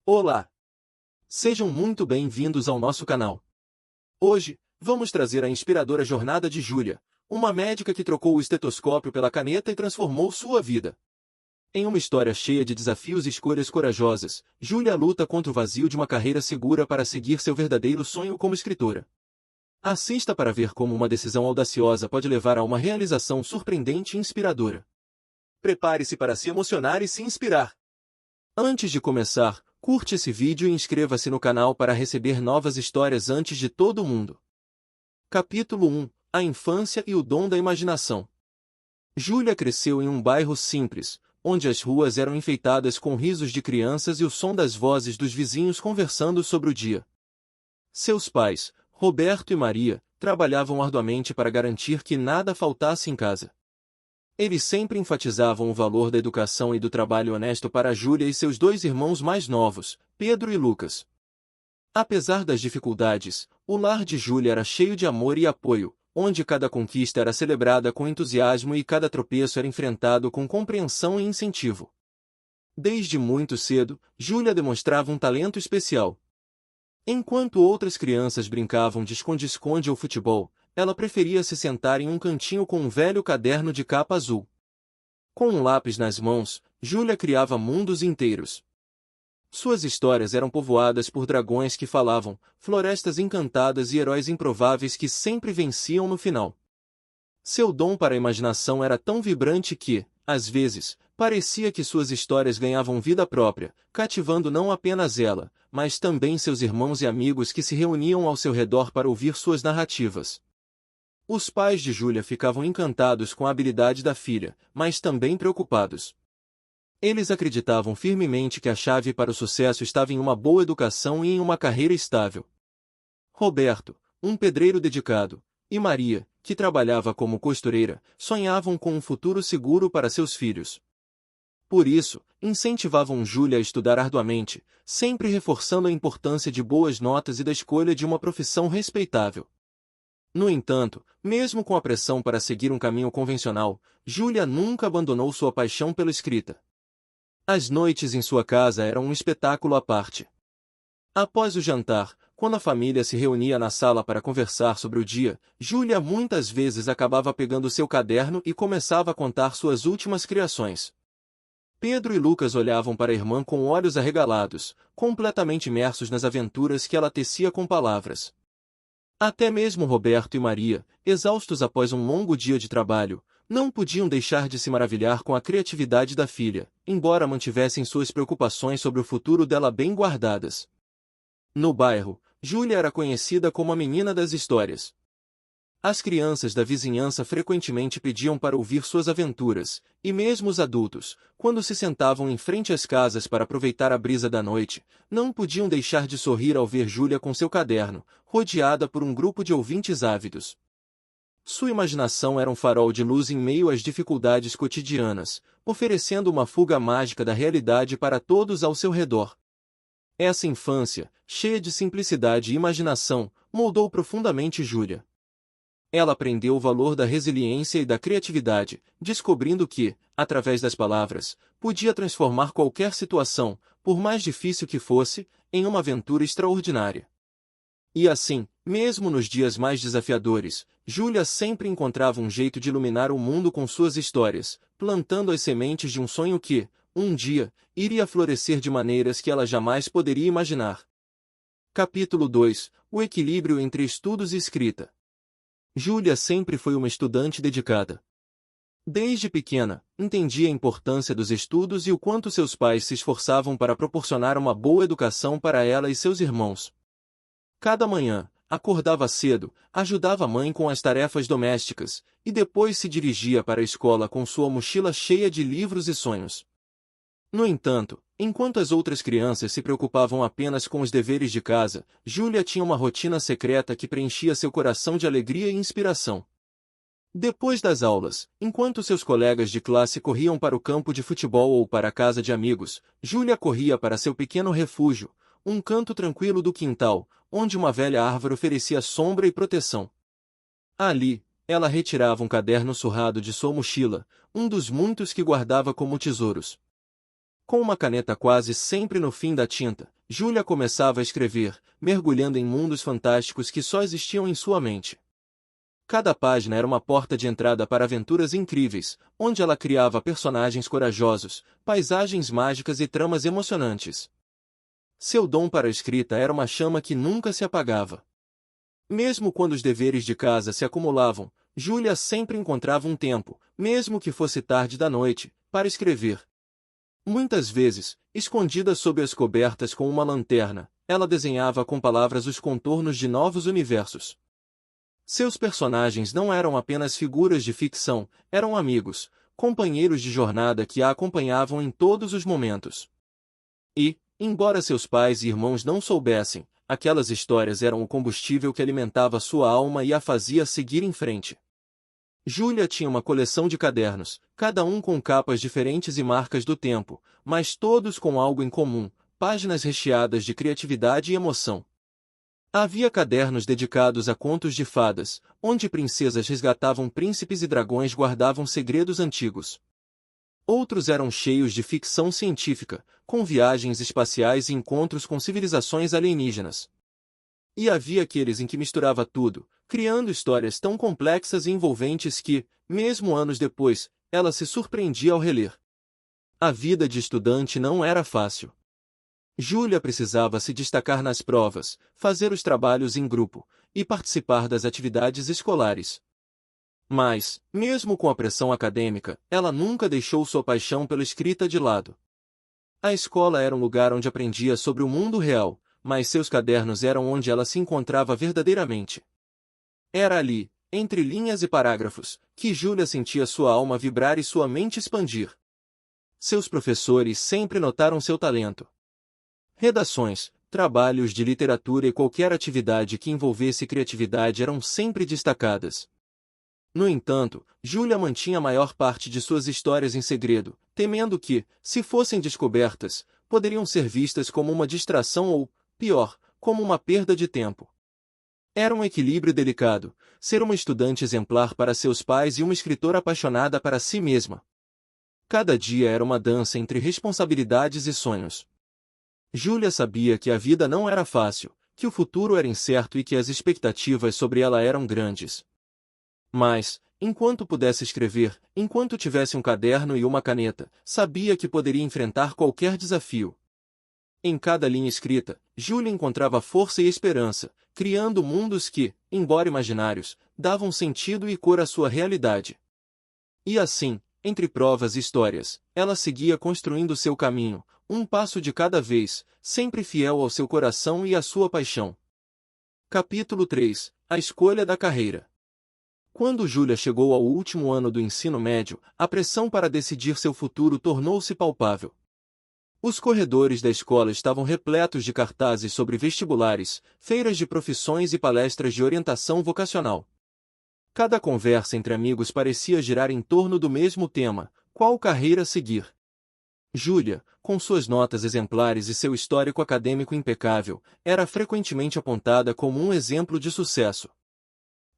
Olá! Sejam muito bem-vindos ao nosso canal. Hoje, vamos trazer a inspiradora jornada de Júlia, uma médica que trocou o estetoscópio pela caneta e transformou sua vida. Em uma história cheia de desafios e escolhas corajosas, Júlia luta contra o vazio de uma carreira segura para seguir seu verdadeiro sonho como escritora. Assista para ver como uma decisão audaciosa pode levar a uma realização surpreendente e inspiradora. Prepare-se para se emocionar e se inspirar. Antes de começar, curte esse vídeo e inscreva-se no canal para receber novas histórias antes de todo mundo. Capítulo 1 – A infância e o dom da imaginação. Júlia cresceu em um bairro simples, onde as ruas eram enfeitadas com risos de crianças e o som das vozes dos vizinhos conversando sobre o dia. Seus pais, Roberto e Maria, trabalhavam arduamente para garantir que nada faltasse em casa. Eles sempre enfatizavam o valor da educação e do trabalho honesto para Júlia e seus dois irmãos mais novos, Pedro e Lucas. Apesar das dificuldades, o lar de Júlia era cheio de amor e apoio, onde cada conquista era celebrada com entusiasmo e cada tropeço era enfrentado com compreensão e incentivo. Desde muito cedo, Júlia demonstrava um talento especial. Enquanto outras crianças brincavam de esconde-esconde ou futebol, ela preferia se sentar em um cantinho com um velho caderno de capa azul. Com um lápis nas mãos, Júlia criava mundos inteiros. Suas histórias eram povoadas por dragões que falavam, florestas encantadas e heróis improváveis que sempre venciam no final. Seu dom para a imaginação era tão vibrante que, às vezes, parecia que suas histórias ganhavam vida própria, cativando não apenas ela, mas também seus irmãos e amigos que se reuniam ao seu redor para ouvir suas narrativas. Os pais de Júlia ficavam encantados com a habilidade da filha, mas também preocupados. Eles acreditavam firmemente que a chave para o sucesso estava em uma boa educação e em uma carreira estável. Roberto, um pedreiro dedicado, e Maria, que trabalhava como costureira, sonhavam com um futuro seguro para seus filhos. Por isso, incentivavam Júlia a estudar arduamente, sempre reforçando a importância de boas notas e da escolha de uma profissão respeitável. No entanto, mesmo com a pressão para seguir um caminho convencional, Júlia nunca abandonou sua paixão pela escrita. As noites em sua casa eram um espetáculo à parte. Após o jantar, quando a família se reunia na sala para conversar sobre o dia, Júlia muitas vezes acabava pegando seu caderno e começava a contar suas últimas criações. Pedro e Lucas olhavam para a irmã com olhos arregalados, completamente imersos nas aventuras que ela tecia com palavras. Até mesmo Roberto e Maria, exaustos após um longo dia de trabalho, não podiam deixar de se maravilhar com a criatividade da filha, embora mantivessem suas preocupações sobre o futuro dela bem guardadas. No bairro, Júlia era conhecida como a menina das histórias. As crianças da vizinhança frequentemente pediam para ouvir suas aventuras, e mesmo os adultos, quando se sentavam em frente às casas para aproveitar a brisa da noite, não podiam deixar de sorrir ao ver Júlia com seu caderno, rodeada por um grupo de ouvintes ávidos. Sua imaginação era um farol de luz em meio às dificuldades cotidianas, oferecendo uma fuga mágica da realidade para todos ao seu redor. Essa infância, cheia de simplicidade e imaginação, moldou profundamente Júlia. Ela aprendeu o valor da resiliência e da criatividade, descobrindo que, através das palavras, podia transformar qualquer situação, por mais difícil que fosse, em uma aventura extraordinária. E assim, mesmo nos dias mais desafiadores, Júlia sempre encontrava um jeito de iluminar o mundo com suas histórias, plantando as sementes de um sonho que, um dia, iria florescer de maneiras que ela jamais poderia imaginar. Capítulo 2 – O equilíbrio entre estudos e escrita. Júlia sempre foi uma estudante dedicada. Desde pequena, entendia a importância dos estudos e o quanto seus pais se esforçavam para proporcionar uma boa educação para ela e seus irmãos. Cada manhã, acordava cedo, ajudava a mãe com as tarefas domésticas, e depois se dirigia para a escola com sua mochila cheia de livros e sonhos. No entanto, enquanto as outras crianças se preocupavam apenas com os deveres de casa, Júlia tinha uma rotina secreta que preenchia seu coração de alegria e inspiração. Depois das aulas, enquanto seus colegas de classe corriam para o campo de futebol ou para a casa de amigos, Júlia corria para seu pequeno refúgio, um canto tranquilo do quintal, onde uma velha árvore oferecia sombra e proteção. Ali, ela retirava um caderno surrado de sua mochila, um dos muitos que guardava como tesouros. Com uma caneta quase sempre no fim da tinta, Júlia começava a escrever, mergulhando em mundos fantásticos que só existiam em sua mente. Cada página era uma porta de entrada para aventuras incríveis, onde ela criava personagens corajosos, paisagens mágicas e tramas emocionantes. Seu dom para a escrita era uma chama que nunca se apagava. Mesmo quando os deveres de casa se acumulavam, Júlia sempre encontrava um tempo, mesmo que fosse tarde da noite, para escrever. Muitas vezes, escondida sob as cobertas com uma lanterna, ela desenhava com palavras os contornos de novos universos. Seus personagens não eram apenas figuras de ficção, eram amigos, companheiros de jornada que a acompanhavam em todos os momentos. E, embora seus pais e irmãos não soubessem, aquelas histórias eram o combustível que alimentava sua alma e a fazia seguir em frente. Júlia tinha uma coleção de cadernos, cada um com capas diferentes e marcas do tempo, mas todos com algo em comum, páginas recheadas de criatividade e emoção. Havia cadernos dedicados a contos de fadas, onde princesas resgatavam príncipes e dragões guardavam segredos antigos. Outros eram cheios de ficção científica, com viagens espaciais e encontros com civilizações alienígenas. E havia aqueles em que misturava tudo, criando histórias tão complexas e envolventes que, mesmo anos depois, ela se surpreendia ao reler. A vida de estudante não era fácil. Júlia precisava se destacar nas provas, fazer os trabalhos em grupo e participar das atividades escolares. Mas, mesmo com a pressão acadêmica, ela nunca deixou sua paixão pela escrita de lado. A escola era um lugar onde aprendia sobre o mundo real, mas seus cadernos eram onde ela se encontrava verdadeiramente. Era ali, entre linhas e parágrafos, que Júlia sentia sua alma vibrar e sua mente expandir. Seus professores sempre notaram seu talento. Redações, trabalhos de literatura e qualquer atividade que envolvesse criatividade eram sempre destacadas. No entanto, Júlia mantinha a maior parte de suas histórias em segredo, temendo que, se fossem descobertas, poderiam ser vistas como uma distração ou, pior, como uma perda de tempo. Era um equilíbrio delicado, ser uma estudante exemplar para seus pais e uma escritora apaixonada para si mesma. Cada dia era uma dança entre responsabilidades e sonhos. Júlia sabia que a vida não era fácil, que o futuro era incerto e que as expectativas sobre ela eram grandes. Mas, enquanto pudesse escrever, enquanto tivesse um caderno e uma caneta, sabia que poderia enfrentar qualquer desafio. Em cada linha escrita, Júlia encontrava força e esperança, criando mundos que, embora imaginários, davam sentido e cor à sua realidade. E assim, entre provas e histórias, ela seguia construindo seu caminho, um passo de cada vez, sempre fiel ao seu coração e à sua paixão. Capítulo 3 – A escolha da carreira. Quando Júlia chegou ao último ano do ensino médio, a pressão para decidir seu futuro tornou-se palpável. Os corredores da escola estavam repletos de cartazes sobre vestibulares, feiras de profissões e palestras de orientação vocacional. Cada conversa entre amigos parecia girar em torno do mesmo tema: qual carreira seguir? Júlia, com suas notas exemplares e seu histórico acadêmico impecável, era frequentemente apontada como um exemplo de sucesso.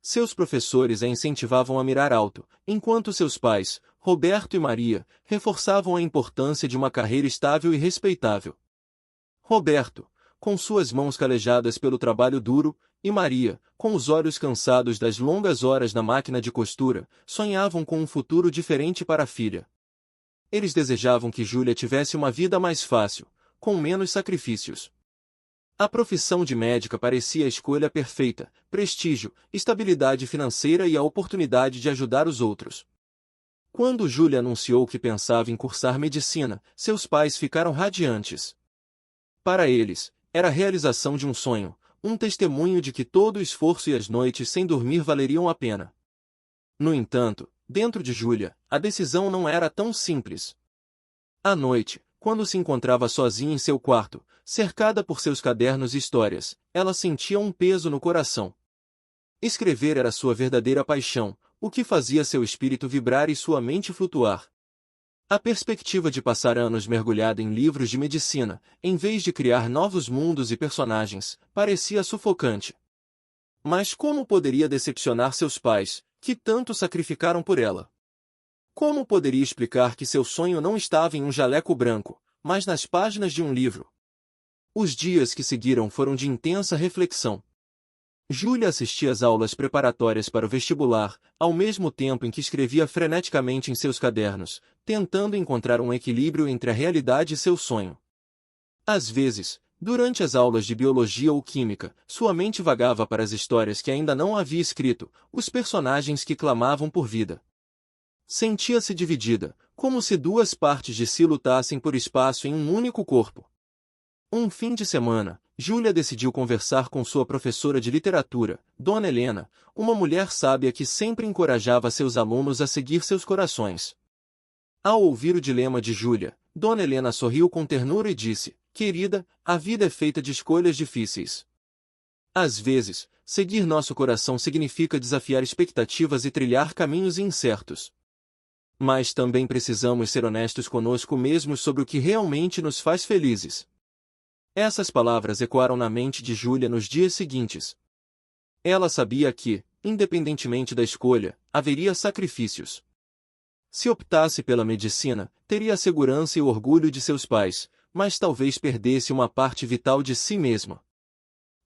Seus professores a incentivavam a mirar alto, enquanto seus pais, Roberto e Maria, reforçavam a importância de uma carreira estável e respeitável. Roberto, com suas mãos calejadas pelo trabalho duro, e Maria, com os olhos cansados das longas horas na máquina de costura, sonhavam com um futuro diferente para a filha. Eles desejavam que Júlia tivesse uma vida mais fácil, com menos sacrifícios. A profissão de médica parecia a escolha perfeita: prestígio, estabilidade financeira e a oportunidade de ajudar os outros. Quando Júlia anunciou que pensava em cursar medicina, seus pais ficaram radiantes. Para eles, era a realização de um sonho, um testemunho de que todo o esforço e as noites sem dormir valeriam a pena. No entanto, dentro de Júlia, a decisão não era tão simples. À noite, quando se encontrava sozinha em seu quarto, cercada por seus cadernos e histórias, ela sentia um peso no coração. Escrever era sua verdadeira paixão, o que fazia seu espírito vibrar e sua mente flutuar. A perspectiva de passar anos mergulhada em livros de medicina, em vez de criar novos mundos e personagens, parecia sufocante. Mas como poderia decepcionar seus pais, que tanto sacrificaram por ela? Como poderia explicar que seu sonho não estava em um jaleco branco, mas nas páginas de um livro? Os dias que seguiram foram de intensa reflexão. Júlia assistia às aulas preparatórias para o vestibular, ao mesmo tempo em que escrevia freneticamente em seus cadernos, tentando encontrar um equilíbrio entre a realidade e seu sonho. Às vezes, durante as aulas de biologia ou química, sua mente vagava para as histórias que ainda não havia escrito, os personagens que clamavam por vida. Sentia-se dividida, como se duas partes de si lutassem por espaço em um único corpo. Um fim de semana, Júlia decidiu conversar com sua professora de literatura, Dona Helena, uma mulher sábia que sempre encorajava seus alunos a seguir seus corações. Ao ouvir o dilema de Júlia, Dona Helena sorriu com ternura e disse: "Querida, a vida é feita de escolhas difíceis. Às vezes, seguir nosso coração significa desafiar expectativas e trilhar caminhos incertos. Mas também precisamos ser honestos conosco mesmos sobre o que realmente nos faz felizes." Essas palavras ecoaram na mente de Júlia nos dias seguintes. Ela sabia que, independentemente da escolha, haveria sacrifícios. Se optasse pela medicina, teria a segurança e o orgulho de seus pais, mas talvez perdesse uma parte vital de si mesma.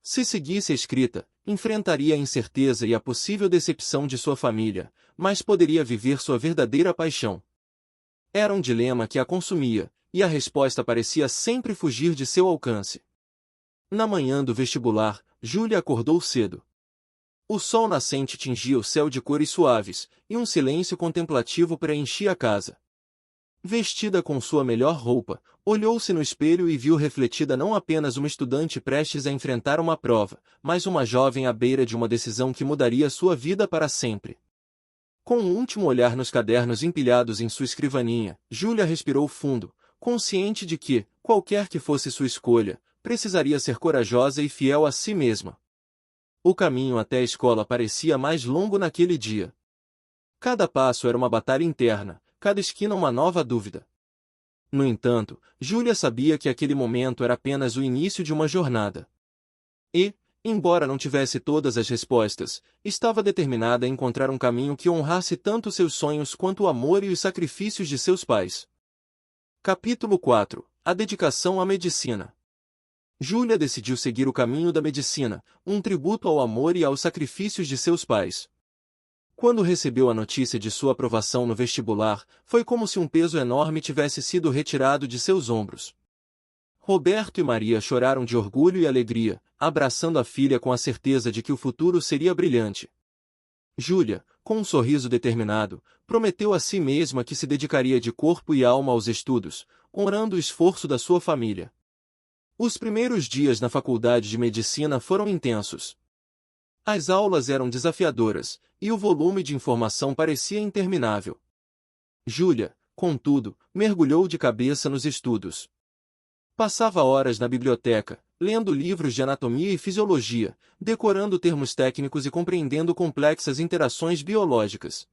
Se seguisse a escrita, enfrentaria a incerteza e a possível decepção de sua família, mas poderia viver sua verdadeira paixão. Era um dilema que a consumia, e a resposta parecia sempre fugir de seu alcance. Na manhã do vestibular, Júlia acordou cedo. O sol nascente tingia o céu de cores suaves, e um silêncio contemplativo preenchia a casa. Vestida com sua melhor roupa, olhou-se no espelho e viu refletida não apenas uma estudante prestes a enfrentar uma prova, mas uma jovem à beira de uma decisão que mudaria sua vida para sempre. Com um último olhar nos cadernos empilhados em sua escrivaninha, Júlia respirou fundo, consciente de que, qualquer que fosse sua escolha, precisaria ser corajosa e fiel a si mesma. O caminho até a escola parecia mais longo naquele dia. Cada passo era uma batalha interna, cada esquina uma nova dúvida. No entanto, Júlia sabia que aquele momento era apenas o início de uma jornada. E, embora não tivesse todas as respostas, estava determinada a encontrar um caminho que honrasse tanto seus sonhos quanto o amor e os sacrifícios de seus pais. Capítulo 4 – A dedicação à medicina. Júlia decidiu seguir o caminho da medicina, um tributo ao amor e aos sacrifícios de seus pais. Quando recebeu a notícia de sua aprovação no vestibular, foi como se um peso enorme tivesse sido retirado de seus ombros. Roberto e Maria choraram de orgulho e alegria, abraçando a filha com a certeza de que o futuro seria brilhante. Júlia, com um sorriso determinado, prometeu a si mesma que se dedicaria de corpo e alma aos estudos, honrando o esforço da sua família. Os primeiros dias na faculdade de medicina foram intensos. As aulas eram desafiadoras, e o volume de informação parecia interminável. Júlia, contudo, mergulhou de cabeça nos estudos. Passava horas na biblioteca, lendo livros de anatomia e fisiologia, decorando termos técnicos e compreendendo complexas interações biológicas.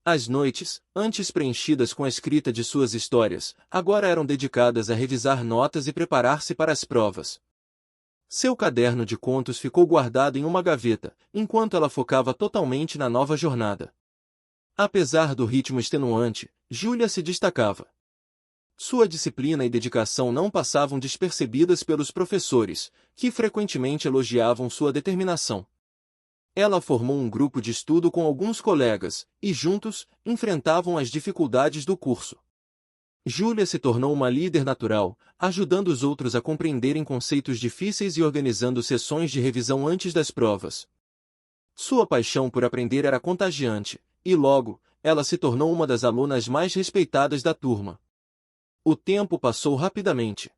As noites, antes preenchidas com a escrita de suas histórias, agora eram dedicadas a revisar notas e preparar-se para as provas. Seu caderno de contos ficou guardado em uma gaveta, enquanto ela focava totalmente na nova jornada. Apesar do ritmo extenuante, Júlia se destacava. Sua disciplina e dedicação não passavam despercebidas pelos professores, que frequentemente elogiavam sua determinação. Ela formou um grupo de estudo com alguns colegas, e juntos, enfrentavam as dificuldades do curso. Júlia se tornou uma líder natural, ajudando os outros a compreenderem conceitos difíceis e organizando sessões de revisão antes das provas. Sua paixão por aprender era contagiante, e logo, ela se tornou uma das alunas mais respeitadas da turma. O tempo passou rapidamente.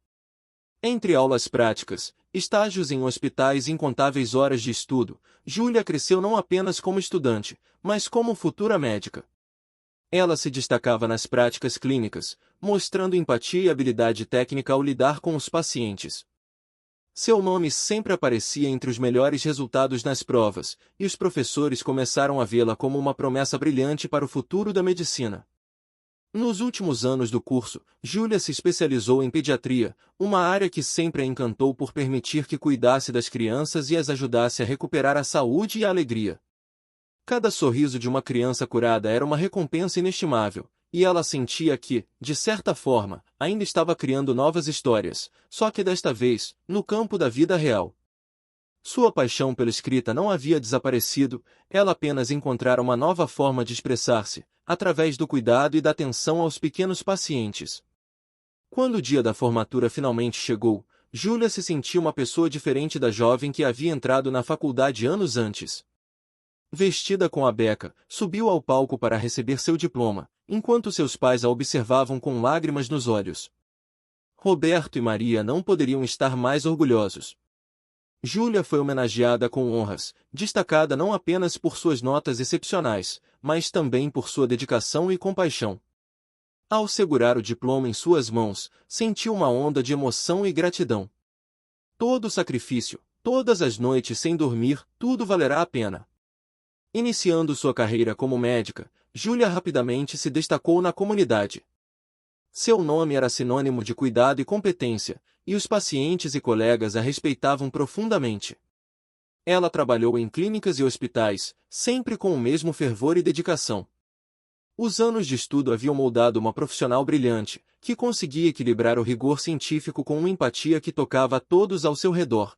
Entre aulas práticas, estágios em hospitais e incontáveis horas de estudo, Júlia cresceu não apenas como estudante, mas como futura médica. Ela se destacava nas práticas clínicas, mostrando empatia e habilidade técnica ao lidar com os pacientes. Seu nome sempre aparecia entre os melhores resultados nas provas, e os professores começaram a vê-la como uma promessa brilhante para o futuro da medicina. Nos últimos anos do curso, Júlia se especializou em pediatria, uma área que sempre a encantou por permitir que cuidasse das crianças e as ajudasse a recuperar a saúde e a alegria. Cada sorriso de uma criança curada era uma recompensa inestimável, e ela sentia que, de certa forma, ainda estava criando novas histórias, só que desta vez, no campo da vida real. Sua paixão pela escrita não havia desaparecido, ela apenas encontrara uma nova forma de expressar-se, através do cuidado e da atenção aos pequenos pacientes. Quando o dia da formatura finalmente chegou, Júlia se sentia uma pessoa diferente da jovem que havia entrado na faculdade anos antes. Vestida com a beca, subiu ao palco para receber seu diploma, enquanto seus pais a observavam com lágrimas nos olhos. Roberto e Maria não poderiam estar mais orgulhosos. Júlia foi homenageada com honras, destacada não apenas por suas notas excepcionais, mas também por sua dedicação e compaixão. Ao segurar o diploma em suas mãos, sentiu uma onda de emoção e gratidão. Todo o sacrifício, todas as noites sem dormir, tudo valerá a pena. Iniciando sua carreira como médica, Júlia rapidamente se destacou na comunidade. Seu nome era sinônimo de cuidado e competência, e os pacientes e colegas a respeitavam profundamente. Ela trabalhou em clínicas e hospitais, sempre com o mesmo fervor e dedicação. Os anos de estudo haviam moldado uma profissional brilhante, que conseguia equilibrar o rigor científico com uma empatia que tocava a todos ao seu redor.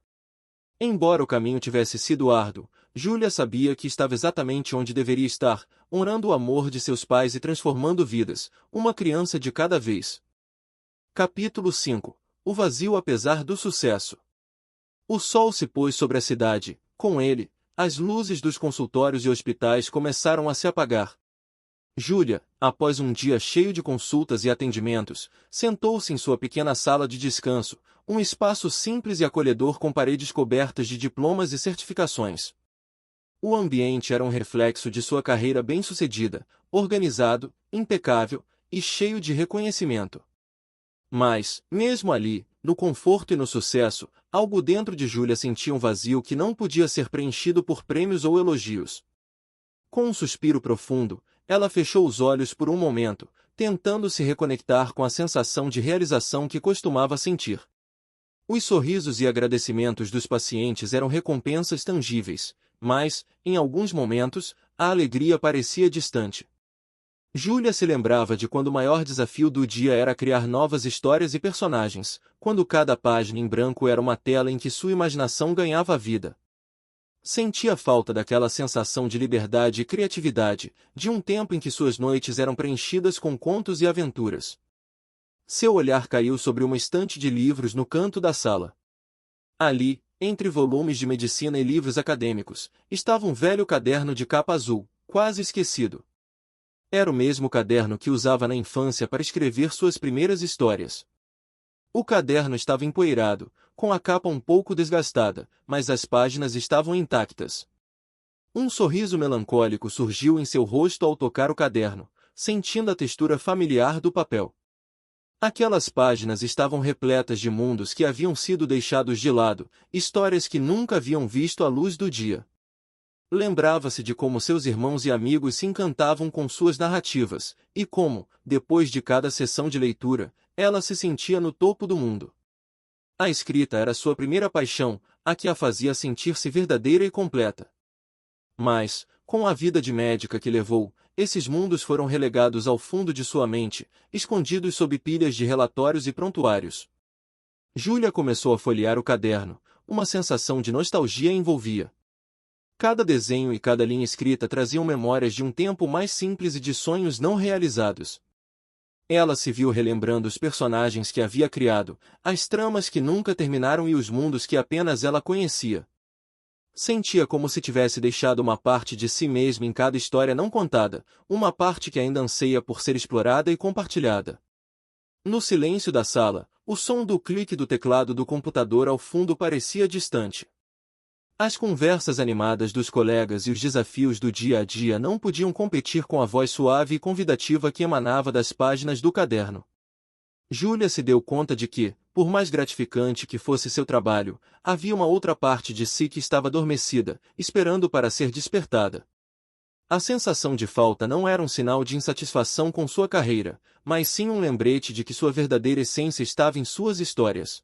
Embora o caminho tivesse sido árduo, Júlia sabia que estava exatamente onde deveria estar, honrando o amor de seus pais e transformando vidas, uma criança de cada vez. Capítulo 5. O vazio apesar do sucesso. O sol se pôs sobre a cidade, com ele, as luzes dos consultórios e hospitais começaram a se apagar. Júlia, após um dia cheio de consultas e atendimentos, sentou-se em sua pequena sala de descanso, um espaço simples e acolhedor com paredes cobertas de diplomas e certificações. O ambiente era um reflexo de sua carreira bem-sucedida, organizado, impecável e cheio de reconhecimento. Mas, mesmo ali, no conforto e no sucesso, algo dentro de Júlia sentia um vazio que não podia ser preenchido por prêmios ou elogios. Com um suspiro profundo, ela fechou os olhos por um momento, tentando se reconectar com a sensação de realização que costumava sentir. Os sorrisos e agradecimentos dos pacientes eram recompensas tangíveis, mas, em alguns momentos, a alegria parecia distante. Júlia se lembrava de quando o maior desafio do dia era criar novas histórias e personagens, quando cada página em branco era uma tela em que sua imaginação ganhava vida. Sentia falta daquela sensação de liberdade e criatividade, de um tempo em que suas noites eram preenchidas com contos e aventuras. Seu olhar caiu sobre uma estante de livros no canto da sala. Ali, entre volumes de medicina e livros acadêmicos, estava um velho caderno de capa azul, quase esquecido. Era o mesmo caderno que usava na infância para escrever suas primeiras histórias. O caderno estava empoeirado, com a capa um pouco desgastada, mas as páginas estavam intactas. Um sorriso melancólico surgiu em seu rosto ao tocar o caderno, sentindo a textura familiar do papel. Aquelas páginas estavam repletas de mundos que haviam sido deixados de lado, histórias que nunca haviam visto a luz do dia. Lembrava-se de como seus irmãos e amigos se encantavam com suas narrativas, e como, depois de cada sessão de leitura, ela se sentia no topo do mundo. A escrita era sua primeira paixão, a que a fazia sentir-se verdadeira e completa. Mas, com a vida de médica que levou, esses mundos foram relegados ao fundo de sua mente, escondidos sob pilhas de relatórios e prontuários. Júlia começou a folhear o caderno, uma sensação de nostalgia a envolvia. Cada desenho e cada linha escrita traziam memórias de um tempo mais simples e de sonhos não realizados. Ela se viu relembrando os personagens que havia criado, as tramas que nunca terminaram e os mundos que apenas ela conhecia. Sentia como se tivesse deixado uma parte de si mesma em cada história não contada, uma parte que ainda anseia por ser explorada e compartilhada. No silêncio da sala, o som do clique do teclado do computador ao fundo parecia distante. As conversas animadas dos colegas e os desafios do dia a dia não podiam competir com a voz suave e convidativa que emanava das páginas do caderno. Júlia se deu conta de que, por mais gratificante que fosse seu trabalho, havia uma outra parte de si que estava adormecida, esperando para ser despertada. A sensação de falta não era um sinal de insatisfação com sua carreira, mas sim um lembrete de que sua verdadeira essência estava em suas histórias.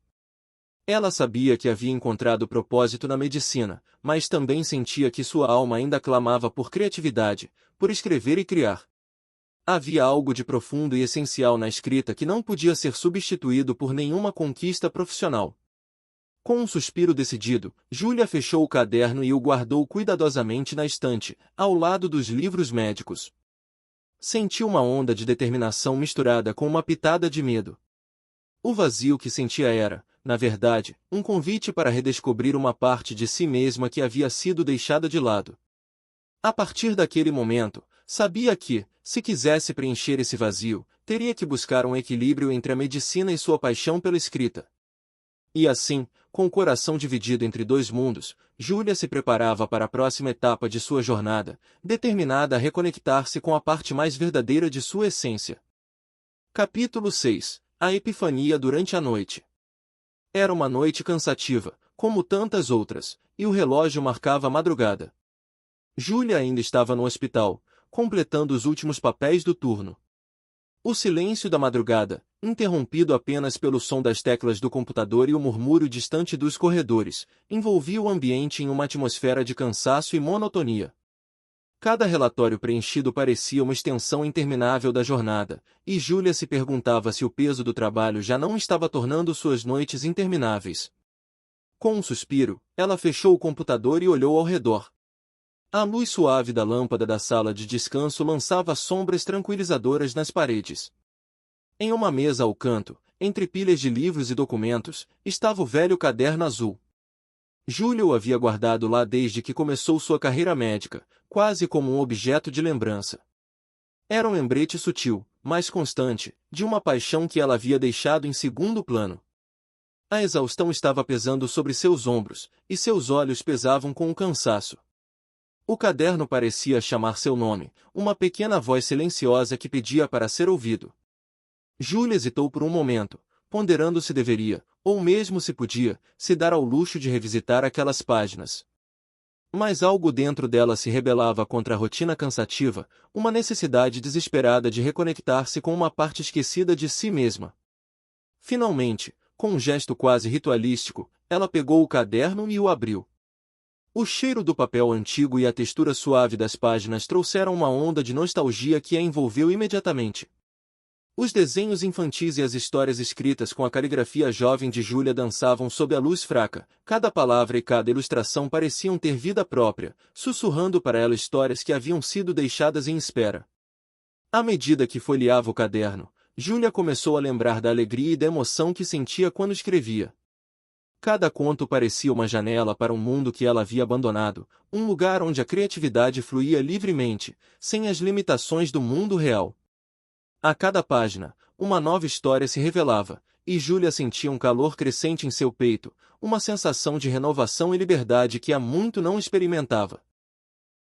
Ela sabia que havia encontrado propósito na medicina, mas também sentia que sua alma ainda clamava por criatividade, por escrever e criar. Havia algo de profundo e essencial na escrita que não podia ser substituído por nenhuma conquista profissional. Com um suspiro decidido, Júlia fechou o caderno e o guardou cuidadosamente na estante, ao lado dos livros médicos. Sentiu uma onda de determinação misturada com uma pitada de medo. O vazio que sentia era, na verdade, um convite para redescobrir uma parte de si mesma que havia sido deixada de lado. A partir daquele momento, sabia que, se quisesse preencher esse vazio, teria que buscar um equilíbrio entre a medicina e sua paixão pela escrita. E assim, com o coração dividido entre dois mundos, Júlia se preparava para a próxima etapa de sua jornada, determinada a reconectar-se com a parte mais verdadeira de sua essência. Capítulo 6. A Epifania durante a noite. Era uma noite cansativa, como tantas outras, e o relógio marcava a madrugada. Júlia ainda estava no hospital, completando os últimos papéis do turno. O silêncio da madrugada, interrompido apenas pelo som das teclas do computador e o murmúrio distante dos corredores, envolvia o ambiente em uma atmosfera de cansaço e monotonia. Cada relatório preenchido parecia uma extensão interminável da jornada, e Júlia se perguntava se o peso do trabalho já não estava tornando suas noites intermináveis. Com um suspiro, ela fechou o computador e olhou ao redor. A luz suave da lâmpada da sala de descanso lançava sombras tranquilizadoras nas paredes. Em uma mesa ao canto, entre pilhas de livros e documentos, estava o velho caderno azul. Júlia o havia guardado lá desde que começou sua carreira médica, quase como um objeto de lembrança. Era um lembrete sutil, mas constante, de uma paixão que ela havia deixado em segundo plano. A exaustão estava pesando sobre seus ombros, e seus olhos pesavam com o cansaço. O caderno parecia chamar seu nome, uma pequena voz silenciosa que pedia para ser ouvido. Júlia hesitou por um momento, ponderando se deveria, ou mesmo se podia, se dar ao luxo de revisitar aquelas páginas. Mas algo dentro dela se rebelava contra a rotina cansativa, uma necessidade desesperada de reconectar-se com uma parte esquecida de si mesma. Finalmente, com um gesto quase ritualístico, ela pegou o caderno e o abriu. O cheiro do papel antigo e a textura suave das páginas trouxeram uma onda de nostalgia que a envolveu imediatamente. Os desenhos infantis e as histórias escritas com a caligrafia jovem de Júlia dançavam sob a luz fraca, cada palavra e cada ilustração pareciam ter vida própria, sussurrando para ela histórias que haviam sido deixadas em espera. À medida que folheava o caderno, Júlia começou a lembrar da alegria e da emoção que sentia quando escrevia. Cada conto parecia uma janela para um mundo que ela havia abandonado, um lugar onde a criatividade fluía livremente, sem as limitações do mundo real. A cada página, uma nova história se revelava, e Júlia sentia um calor crescente em seu peito, uma sensação de renovação e liberdade que há muito não experimentava.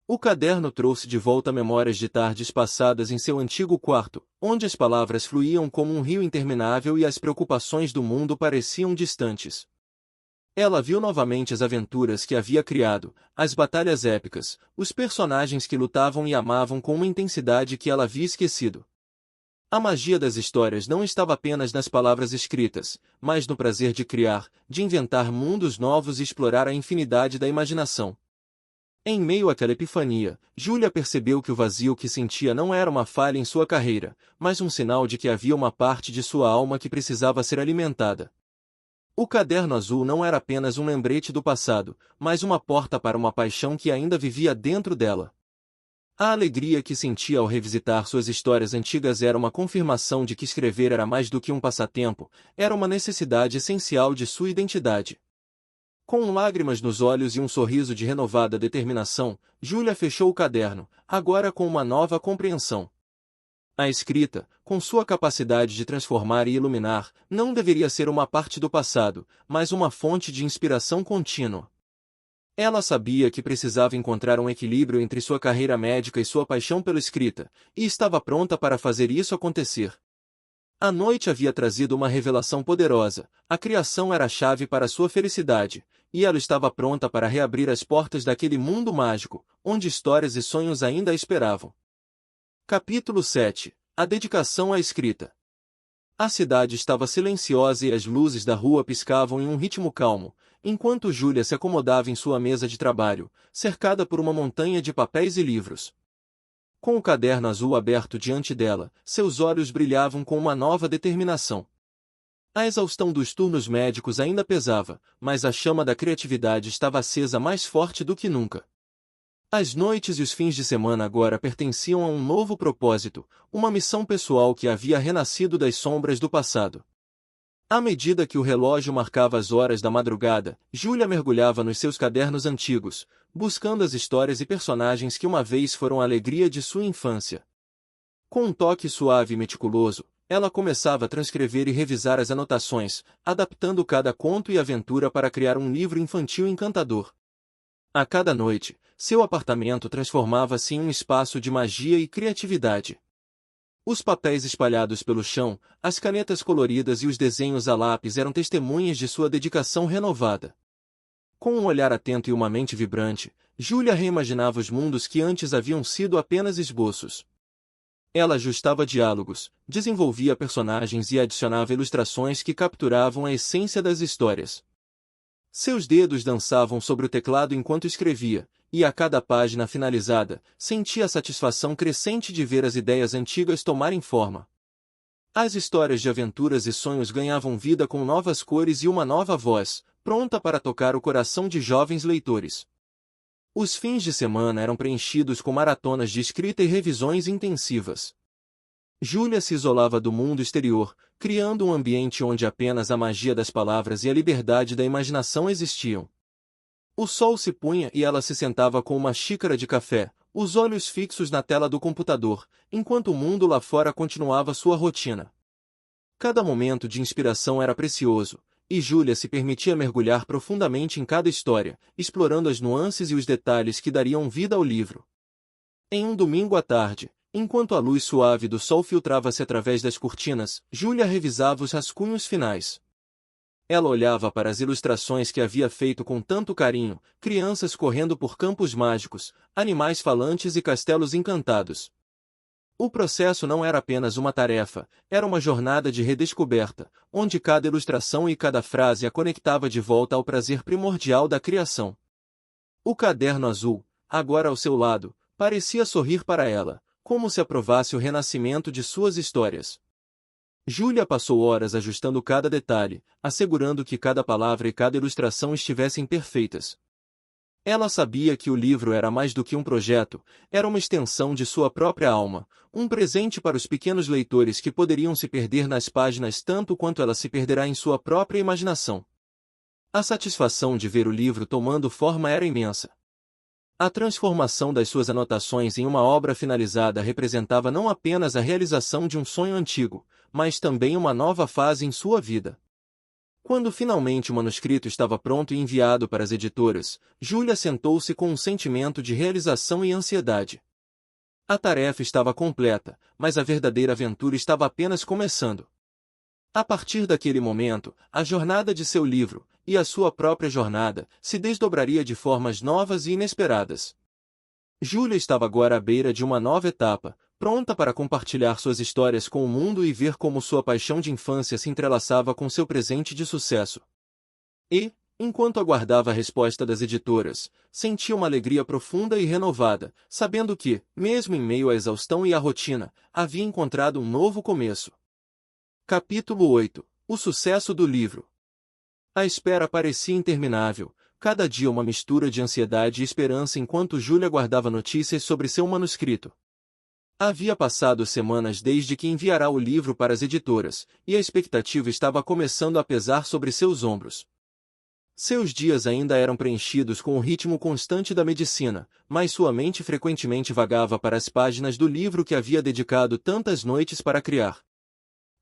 O caderno trouxe de volta memórias de tardes passadas em seu antigo quarto, onde as palavras fluíam como um rio interminável e as preocupações do mundo pareciam distantes. Ela viu novamente as aventuras que havia criado, as batalhas épicas, os personagens que lutavam e amavam com uma intensidade que ela havia esquecido. A magia das histórias não estava apenas nas palavras escritas, mas no prazer de criar, de inventar mundos novos e explorar a infinidade da imaginação. Em meio àquela epifania, Júlia percebeu que o vazio que sentia não era uma falha em sua carreira, mas um sinal de que havia uma parte de sua alma que precisava ser alimentada. O caderno azul não era apenas um lembrete do passado, mas uma porta para uma paixão que ainda vivia dentro dela. A alegria que sentia ao revisitar suas histórias antigas era uma confirmação de que escrever era mais do que um passatempo, era uma necessidade essencial de sua identidade. Com lágrimas nos olhos e um sorriso de renovada determinação, Júlia fechou o caderno, agora com uma nova compreensão. A escrita, com sua capacidade de transformar e iluminar, não deveria ser uma parte do passado, mas uma fonte de inspiração contínua. Ela sabia que precisava encontrar um equilíbrio entre sua carreira médica e sua paixão pela escrita, e estava pronta para fazer isso acontecer. A noite havia trazido uma revelação poderosa, a criação era a chave para sua felicidade, e ela estava pronta para reabrir as portas daquele mundo mágico, onde histórias e sonhos ainda a esperavam. Capítulo 7. A dedicação à escrita. A cidade estava silenciosa e as luzes da rua piscavam em um ritmo calmo, enquanto Júlia se acomodava em sua mesa de trabalho, cercada por uma montanha de papéis e livros. Com o caderno azul aberto diante dela, seus olhos brilhavam com uma nova determinação. A exaustão dos turnos médicos ainda pesava, mas a chama da criatividade estava acesa mais forte do que nunca. As noites e os fins de semana agora pertenciam a um novo propósito, uma missão pessoal que havia renascido das sombras do passado. À medida que o relógio marcava as horas da madrugada, Júlia mergulhava nos seus cadernos antigos, buscando as histórias e personagens que uma vez foram a alegria de sua infância. Com um toque suave e meticuloso, ela começava a transcrever e revisar as anotações, adaptando cada conto e aventura para criar um livro infantil encantador. A cada noite, seu apartamento transformava-se em um espaço de magia e criatividade. Os papéis espalhados pelo chão, as canetas coloridas e os desenhos a lápis eram testemunhas de sua dedicação renovada. Com um olhar atento e uma mente vibrante, Júlia reimaginava os mundos que antes haviam sido apenas esboços. Ela ajustava diálogos, desenvolvia personagens e adicionava ilustrações que capturavam a essência das histórias. Seus dedos dançavam sobre o teclado enquanto escrevia, e a cada página finalizada, sentia a satisfação crescente de ver as ideias antigas tomarem forma. As histórias de aventuras e sonhos ganhavam vida com novas cores e uma nova voz, pronta para tocar o coração de jovens leitores. Os fins de semana eram preenchidos com maratonas de escrita e revisões intensivas. Júlia se isolava do mundo exterior, criando um ambiente onde apenas a magia das palavras e a liberdade da imaginação existiam. O sol se punha e ela se sentava com uma xícara de café, os olhos fixos na tela do computador, enquanto o mundo lá fora continuava sua rotina. Cada momento de inspiração era precioso, e Júlia se permitia mergulhar profundamente em cada história, explorando as nuances e os detalhes que dariam vida ao livro. Em um domingo à tarde, enquanto a luz suave do sol filtrava-se através das cortinas, Júlia revisava os rascunhos finais. Ela olhava para as ilustrações que havia feito com tanto carinho, crianças correndo por campos mágicos, animais falantes e castelos encantados. O processo não era apenas uma tarefa, era uma jornada de redescoberta, onde cada ilustração e cada frase a conectava de volta ao prazer primordial da criação. O caderno azul, agora ao seu lado, parecia sorrir para ela, como se aprovasse o renascimento de suas histórias. Júlia passou horas ajustando cada detalhe, assegurando que cada palavra e cada ilustração estivessem perfeitas. Ela sabia que o livro era mais do que um projeto, era uma extensão de sua própria alma, um presente para os pequenos leitores que poderiam se perder nas páginas tanto quanto ela se perderá em sua própria imaginação. A satisfação de ver o livro tomando forma era imensa. A transformação das suas anotações em uma obra finalizada representava não apenas a realização de um sonho antigo, mas também uma nova fase em sua vida. Quando finalmente o manuscrito estava pronto e enviado para as editoras, Júlia sentou-se com um sentimento de realização e ansiedade. A tarefa estava completa, mas a verdadeira aventura estava apenas começando. A partir daquele momento, a jornada de seu livro, e a sua própria jornada, se desdobraria de formas novas e inesperadas. Júlia estava agora à beira de uma nova etapa, pronta para compartilhar suas histórias com o mundo e ver como sua paixão de infância se entrelaçava com seu presente de sucesso. E, enquanto aguardava a resposta das editoras, sentia uma alegria profunda e renovada, sabendo que, mesmo em meio à exaustão e à rotina, havia encontrado um novo começo. Capítulo 8 – O sucesso do livro. A espera parecia interminável, cada dia uma mistura de ansiedade e esperança enquanto Júlia aguardava notícias sobre seu manuscrito. Havia passado semanas desde que enviara o livro para as editoras, e a expectativa estava começando a pesar sobre seus ombros. Seus dias ainda eram preenchidos com o ritmo constante da medicina, mas sua mente frequentemente vagava para as páginas do livro que havia dedicado tantas noites para criar.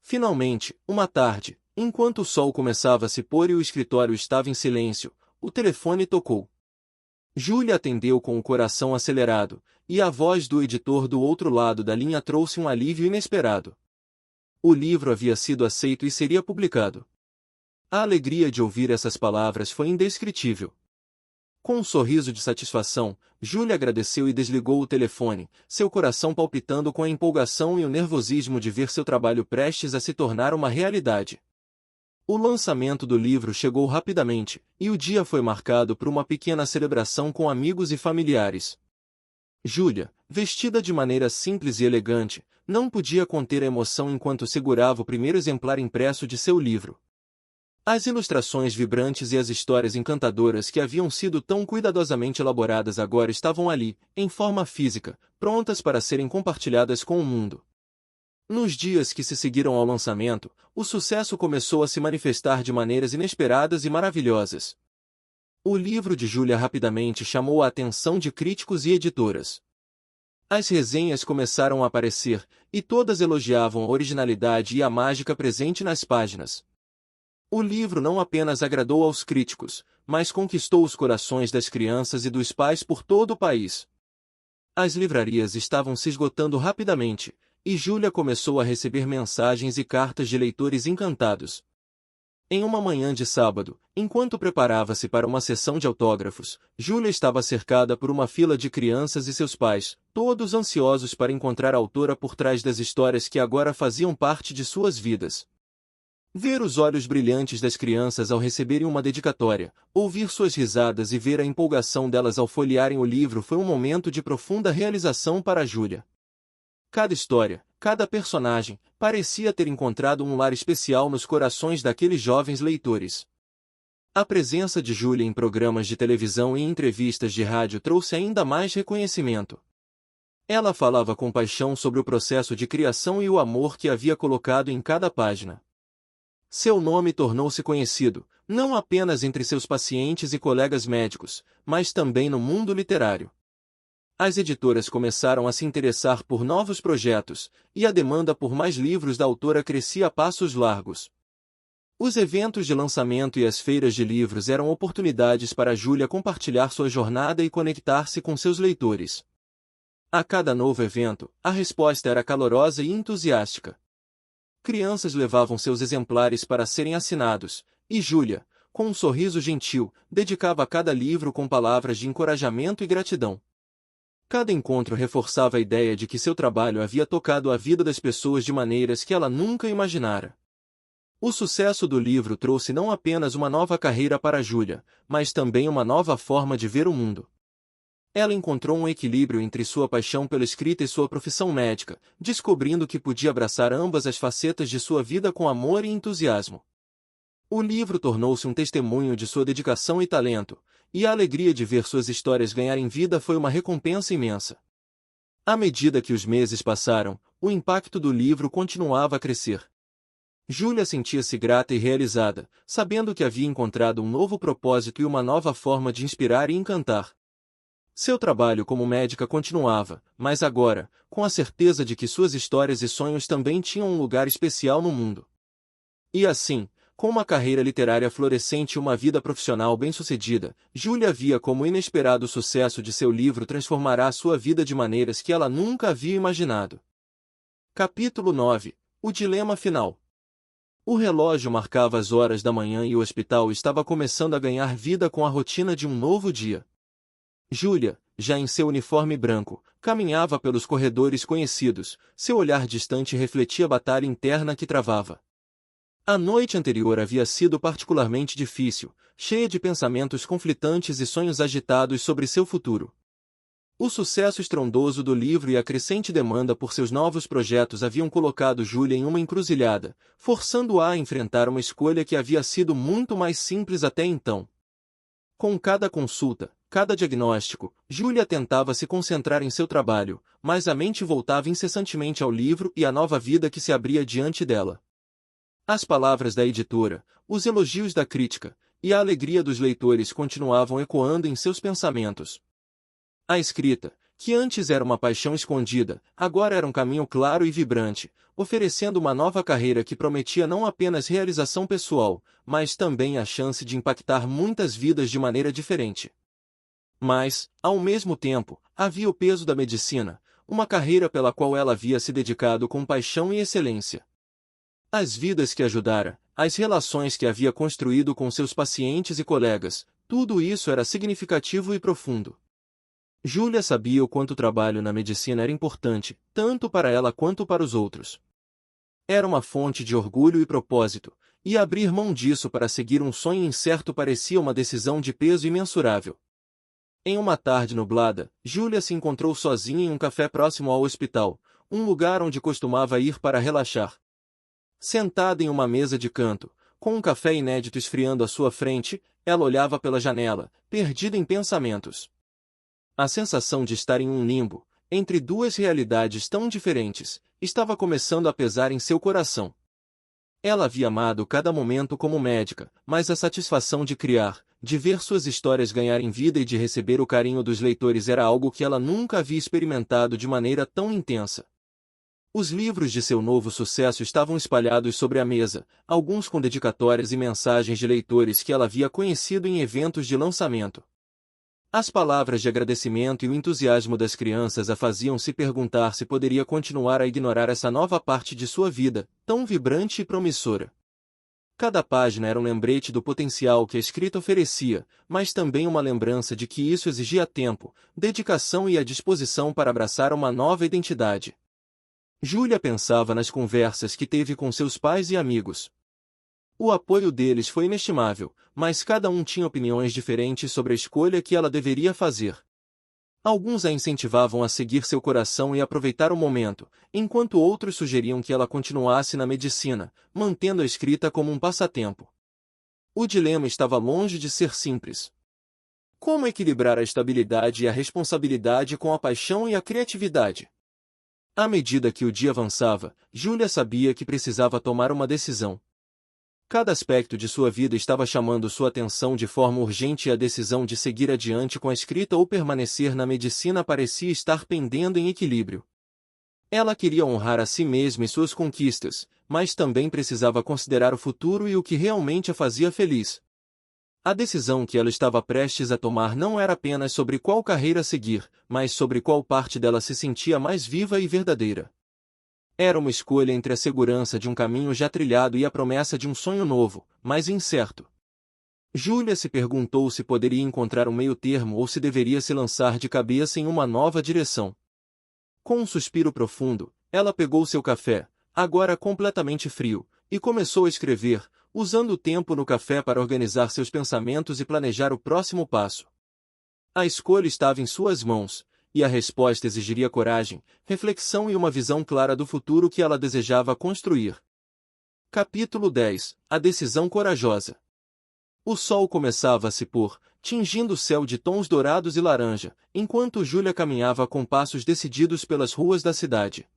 Finalmente, uma tarde, enquanto o sol começava a se pôr e o escritório estava em silêncio, o telefone tocou. Júlia atendeu com o coração acelerado, e a voz do editor do outro lado da linha trouxe um alívio inesperado. O livro havia sido aceito e seria publicado. A alegria de ouvir essas palavras foi indescritível. Com um sorriso de satisfação, Júlia agradeceu e desligou o telefone, seu coração palpitando com a empolgação e o nervosismo de ver seu trabalho prestes a se tornar uma realidade. O lançamento do livro chegou rapidamente, e o dia foi marcado por uma pequena celebração com amigos e familiares. Júlia, vestida de maneira simples e elegante, não podia conter a emoção enquanto segurava o primeiro exemplar impresso de seu livro. As ilustrações vibrantes e as histórias encantadoras que haviam sido tão cuidadosamente elaboradas agora estavam ali, em forma física, prontas para serem compartilhadas com o mundo. Nos dias que se seguiram ao lançamento, o sucesso começou a se manifestar de maneiras inesperadas e maravilhosas. O livro de Júlia rapidamente chamou a atenção de críticos e editoras. As resenhas começaram a aparecer, e todas elogiavam a originalidade e a mágica presente nas páginas. O livro não apenas agradou aos críticos, mas conquistou os corações das crianças e dos pais por todo o país. As livrarias estavam se esgotando rapidamente, e Júlia começou a receber mensagens e cartas de leitores encantados. Em uma manhã de sábado, enquanto preparava-se para uma sessão de autógrafos, Júlia estava cercada por uma fila de crianças e seus pais, todos ansiosos para encontrar a autora por trás das histórias que agora faziam parte de suas vidas. Ver os olhos brilhantes das crianças ao receberem uma dedicatória, ouvir suas risadas e ver a empolgação delas ao folhearem o livro foi um momento de profunda realização para Júlia. Cada história, cada personagem, parecia ter encontrado um lar especial nos corações daqueles jovens leitores. A presença de Júlia em programas de televisão e em entrevistas de rádio trouxe ainda mais reconhecimento. Ela falava com paixão sobre o processo de criação e o amor que havia colocado em cada página. Seu nome tornou-se conhecido, não apenas entre seus pacientes e colegas médicos, mas também no mundo literário. As editoras começaram a se interessar por novos projetos, e a demanda por mais livros da autora crescia a passos largos. Os eventos de lançamento e as feiras de livros eram oportunidades para Júlia compartilhar sua jornada e conectar-se com seus leitores. A cada novo evento, a resposta era calorosa e entusiástica. Crianças levavam seus exemplares para serem assinados, e Júlia, com um sorriso gentil, dedicava a cada livro com palavras de encorajamento e gratidão. Cada encontro reforçava a ideia de que seu trabalho havia tocado a vida das pessoas de maneiras que ela nunca imaginara. O sucesso do livro trouxe não apenas uma nova carreira para Júlia, mas também uma nova forma de ver o mundo. Ela encontrou um equilíbrio entre sua paixão pela escrita e sua profissão médica, descobrindo que podia abraçar ambas as facetas de sua vida com amor e entusiasmo. O livro tornou-se um testemunho de sua dedicação e talento, e a alegria de ver suas histórias ganharem vida foi uma recompensa imensa. À medida que os meses passaram, o impacto do livro continuava a crescer. Júlia sentia-se grata e realizada, sabendo que havia encontrado um novo propósito e uma nova forma de inspirar e encantar. Seu trabalho como médica continuava, mas agora, com a certeza de que suas histórias e sonhos também tinham um lugar especial no mundo. E assim, com uma carreira literária florescente e uma vida profissional bem-sucedida, Júlia via como o inesperado sucesso de seu livro transformará a sua vida de maneiras que ela nunca havia imaginado. Capítulo 9 – O dilema final. O relógio marcava as horas da manhã e o hospital estava começando a ganhar vida com a rotina de um novo dia. Júlia, já em seu uniforme branco, caminhava pelos corredores conhecidos, seu olhar distante refletia a batalha interna que travava. A noite anterior havia sido particularmente difícil, cheia de pensamentos conflitantes e sonhos agitados sobre seu futuro. O sucesso estrondoso do livro e a crescente demanda por seus novos projetos haviam colocado Júlia em uma encruzilhada, forçando-a a enfrentar uma escolha que havia sido muito mais simples até então. Com cada consulta, cada diagnóstico, Júlia tentava se concentrar em seu trabalho, mas a mente voltava incessantemente ao livro e à nova vida que se abria diante dela. As palavras da editora, os elogios da crítica, e a alegria dos leitores continuavam ecoando em seus pensamentos. A escrita, que antes era uma paixão escondida, agora era um caminho claro e vibrante, oferecendo uma nova carreira que prometia não apenas realização pessoal, mas também a chance de impactar muitas vidas de maneira diferente. Mas, ao mesmo tempo, havia o peso da medicina, uma carreira pela qual ela havia se dedicado com paixão e excelência. As vidas que ajudara, as relações que havia construído com seus pacientes e colegas, tudo isso era significativo e profundo. Júlia sabia o quanto o trabalho na medicina era importante, tanto para ela quanto para os outros. Era uma fonte de orgulho e propósito, e abrir mão disso para seguir um sonho incerto parecia uma decisão de peso imensurável. Em uma tarde nublada, Júlia se encontrou sozinha em um café próximo ao hospital, um lugar onde costumava ir para relaxar. Sentada em uma mesa de canto, com um café inédito esfriando à sua frente, ela olhava pela janela, perdida em pensamentos. A sensação de estar em um limbo, entre duas realidades tão diferentes, estava começando a pesar em seu coração. Ela havia amado cada momento como médica, mas a satisfação de criar, de ver suas histórias ganharem vida e de receber o carinho dos leitores era algo que ela nunca havia experimentado de maneira tão intensa. Os livros de seu novo sucesso estavam espalhados sobre a mesa, alguns com dedicatórias e mensagens de leitores que ela havia conhecido em eventos de lançamento. As palavras de agradecimento e o entusiasmo das crianças a faziam se perguntar se poderia continuar a ignorar essa nova parte de sua vida, tão vibrante e promissora. Cada página era um lembrete do potencial que a escrita oferecia, mas também uma lembrança de que isso exigia tempo, dedicação e a disposição para abraçar uma nova identidade. Júlia pensava nas conversas que teve com seus pais e amigos. O apoio deles foi inestimável, mas cada um tinha opiniões diferentes sobre a escolha que ela deveria fazer. Alguns a incentivavam a seguir seu coração e aproveitar o momento, enquanto outros sugeriam que ela continuasse na medicina, mantendo a escrita como um passatempo. O dilema estava longe de ser simples. Como equilibrar a estabilidade e a responsabilidade com a paixão e a criatividade? À medida que o dia avançava, Júlia sabia que precisava tomar uma decisão. Cada aspecto de sua vida estava chamando sua atenção de forma urgente e a decisão de seguir adiante com a escrita ou permanecer na medicina parecia estar pendendo em equilíbrio. Ela queria honrar a si mesma e suas conquistas, mas também precisava considerar o futuro e o que realmente a fazia feliz. A decisão que ela estava prestes a tomar não era apenas sobre qual carreira seguir, mas sobre qual parte dela se sentia mais viva e verdadeira. Era uma escolha entre a segurança de um caminho já trilhado e a promessa de um sonho novo, mas incerto. Júlia se perguntou se poderia encontrar um meio-termo ou se deveria se lançar de cabeça em uma nova direção. Com um suspiro profundo, ela pegou seu café, agora completamente frio, e começou a escrever, usando o tempo no café para organizar seus pensamentos e planejar o próximo passo. A escolha estava em suas mãos, e a resposta exigiria coragem, reflexão e uma visão clara do futuro que ela desejava construir. Capítulo 10 – A decisão corajosa. O sol começava a se pôr, tingindo o céu de tons dourados e laranja, enquanto Júlia caminhava com passos decididos pelas ruas da cidade.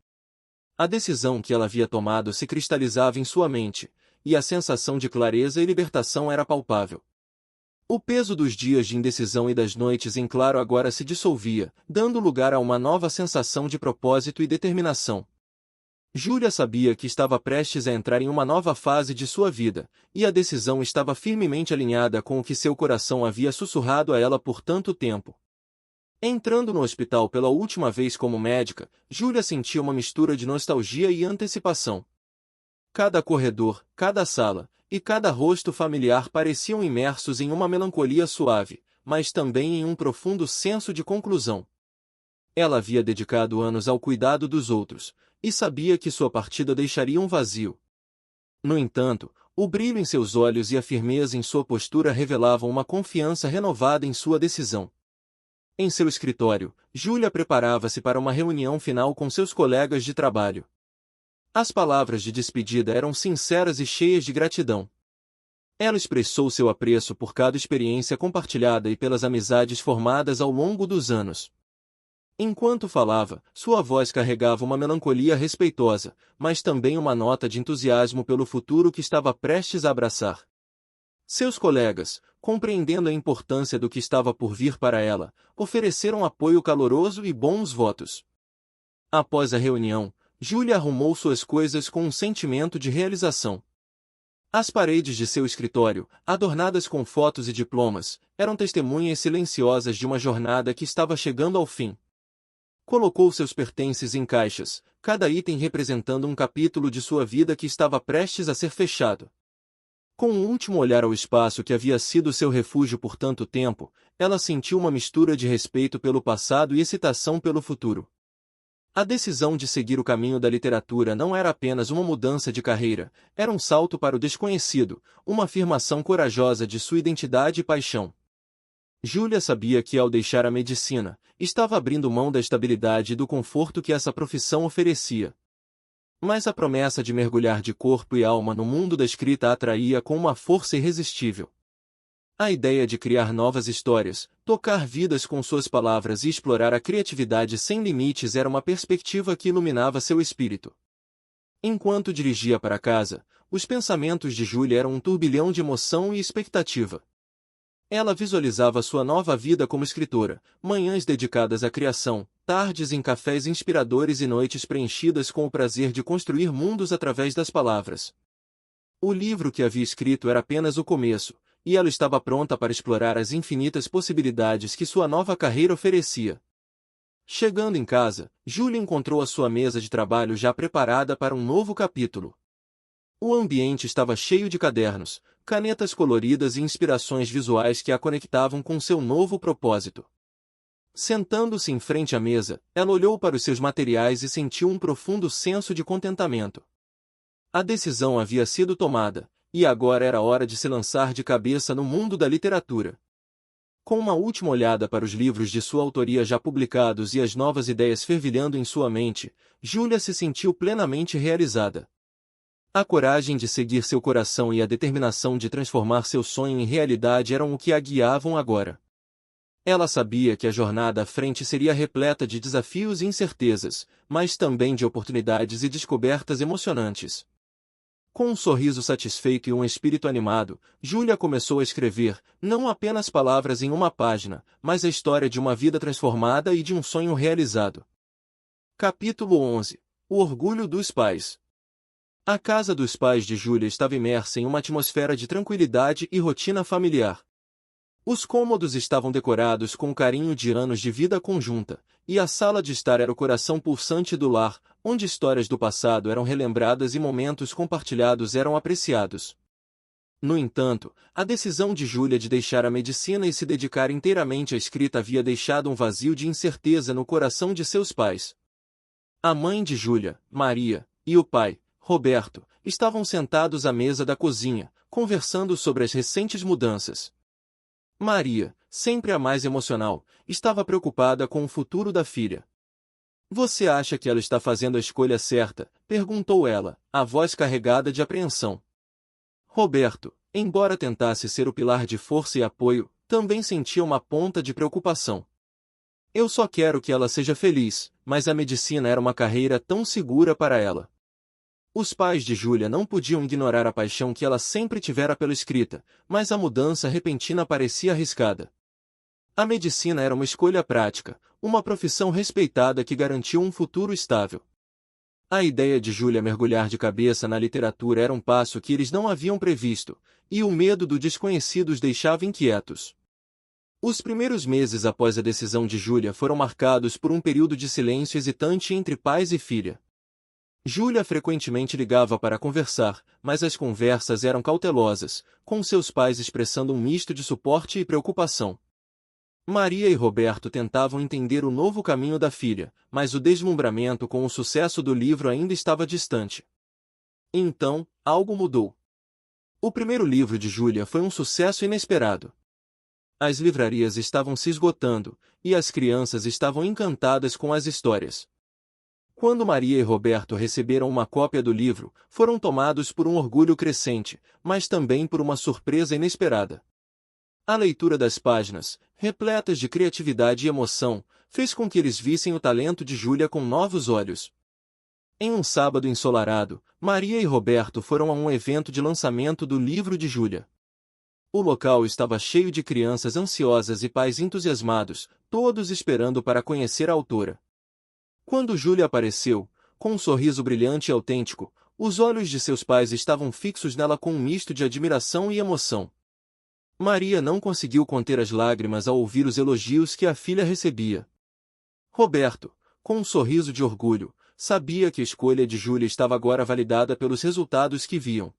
A decisão que ela havia tomado se cristalizava em sua mente, e a sensação de clareza e libertação era palpável. O peso dos dias de indecisão e das noites em claro agora se dissolvia, dando lugar a uma nova sensação de propósito e determinação. Júlia sabia que estava prestes a entrar em uma nova fase de sua vida, e a decisão estava firmemente alinhada com o que seu coração havia sussurrado a ela por tanto tempo. Entrando no hospital pela última vez como médica, Júlia sentia uma mistura de nostalgia e antecipação. Cada corredor, cada sala, e cada rosto familiar pareciam imersos em uma melancolia suave, mas também em um profundo senso de conclusão. Ela havia dedicado anos ao cuidado dos outros, e sabia que sua partida deixaria um vazio. No entanto, o brilho em seus olhos e a firmeza em sua postura revelavam uma confiança renovada em sua decisão. Em seu escritório, Júlia preparava-se para uma reunião final com seus colegas de trabalho. As palavras de despedida eram sinceras e cheias de gratidão. Ela expressou seu apreço por cada experiência compartilhada e pelas amizades formadas ao longo dos anos. Enquanto falava, sua voz carregava uma melancolia respeitosa, mas também uma nota de entusiasmo pelo futuro que estava prestes a abraçar. Seus colegas, compreendendo a importância do que estava por vir para ela, ofereceram apoio caloroso e bons votos. Após a reunião, Júlia arrumou suas coisas com um sentimento de realização. As paredes de seu escritório, adornadas com fotos e diplomas, eram testemunhas silenciosas de uma jornada que estava chegando ao fim. Colocou seus pertences em caixas, cada item representando um capítulo de sua vida que estava prestes a ser fechado. Com um último olhar ao espaço que havia sido seu refúgio por tanto tempo, ela sentiu uma mistura de respeito pelo passado e excitação pelo futuro. A decisão de seguir o caminho da literatura não era apenas uma mudança de carreira, era um salto para o desconhecido, uma afirmação corajosa de sua identidade e paixão. Júlia sabia que, ao deixar a medicina, estava abrindo mão da estabilidade e do conforto que essa profissão oferecia. Mas a promessa de mergulhar de corpo e alma no mundo da escrita a atraía com uma força irresistível. A ideia de criar novas histórias, tocar vidas com suas palavras e explorar a criatividade sem limites era uma perspectiva que iluminava seu espírito. Enquanto dirigia para casa, os pensamentos de Júlia eram um turbilhão de emoção e expectativa. Ela visualizava sua nova vida como escritora, manhãs dedicadas à criação, tardes em cafés inspiradores e noites preenchidas com o prazer de construir mundos através das palavras. O livro que havia escrito era apenas o começo, e ela estava pronta para explorar as infinitas possibilidades que sua nova carreira oferecia. Chegando em casa, Júlia encontrou a sua mesa de trabalho já preparada para um novo capítulo. O ambiente estava cheio de cadernos, canetas coloridas e inspirações visuais que a conectavam com seu novo propósito. Sentando-se em frente à mesa, ela olhou para os seus materiais e sentiu um profundo senso de contentamento. A decisão havia sido tomada, e agora era hora de se lançar de cabeça no mundo da literatura. Com uma última olhada para os livros de sua autoria já publicados e as novas ideias fervilhando em sua mente, Júlia se sentiu plenamente realizada. A coragem de seguir seu coração e a determinação de transformar seu sonho em realidade eram o que a guiavam agora. Ela sabia que a jornada à frente seria repleta de desafios e incertezas, mas também de oportunidades e descobertas emocionantes. Com um sorriso satisfeito e um espírito animado, Júlia começou a escrever, não apenas palavras em uma página, mas a história de uma vida transformada e de um sonho realizado. Capítulo 11. O orgulho dos pais. A casa dos pais de Júlia estava imersa em uma atmosfera de tranquilidade e rotina familiar. Os cômodos estavam decorados com o carinho de anos de vida conjunta, e a sala de estar era o coração pulsante do lar, onde histórias do passado eram relembradas e momentos compartilhados eram apreciados. No entanto, a decisão de Júlia de deixar a medicina e se dedicar inteiramente à escrita havia deixado um vazio de incerteza no coração de seus pais. A mãe de Júlia, Maria, e o pai, Roberto, estavam sentados à mesa da cozinha, conversando sobre as recentes mudanças. Maria, sempre a mais emocional, estava preocupada com o futuro da filha. "Você acha que ela está fazendo a escolha certa?" perguntou ela, a voz carregada de apreensão. Roberto, embora tentasse ser o pilar de força e apoio, também sentia uma ponta de preocupação. "Eu só quero que ela seja feliz", mas a medicina era uma carreira tão segura para ela. Os pais de Júlia não podiam ignorar a paixão que ela sempre tivera pela escrita, mas a mudança repentina parecia arriscada. A medicina era uma escolha prática, uma profissão respeitada que garantiu um futuro estável. A ideia de Júlia mergulhar de cabeça na literatura era um passo que eles não haviam previsto, e o medo do desconhecido os deixava inquietos. Os primeiros meses após a decisão de Júlia foram marcados por um período de silêncio hesitante entre pais e filha. Júlia frequentemente ligava para conversar, mas as conversas eram cautelosas, com seus pais expressando um misto de suporte e preocupação. Maria e Roberto tentavam entender o novo caminho da filha, mas o deslumbramento com o sucesso do livro ainda estava distante. Então, algo mudou. O primeiro livro de Júlia foi um sucesso inesperado. As livrarias estavam se esgotando, e as crianças estavam encantadas com as histórias. Quando Maria e Roberto receberam uma cópia do livro, foram tomados por um orgulho crescente, mas também por uma surpresa inesperada. A leitura das páginas, repletas de criatividade e emoção, fez com que eles vissem o talento de Júlia com novos olhos. Em um sábado ensolarado, Maria e Roberto foram a um evento de lançamento do livro de Júlia. O local estava cheio de crianças ansiosas e pais entusiasmados, todos esperando para conhecer a autora. Quando Júlia apareceu, com um sorriso brilhante e autêntico, os olhos de seus pais estavam fixos nela com um misto de admiração e emoção. Maria não conseguiu conter as lágrimas ao ouvir os elogios que a filha recebia. Roberto, com um sorriso de orgulho, sabia que a escolha de Júlia estava agora validada pelos resultados que viam.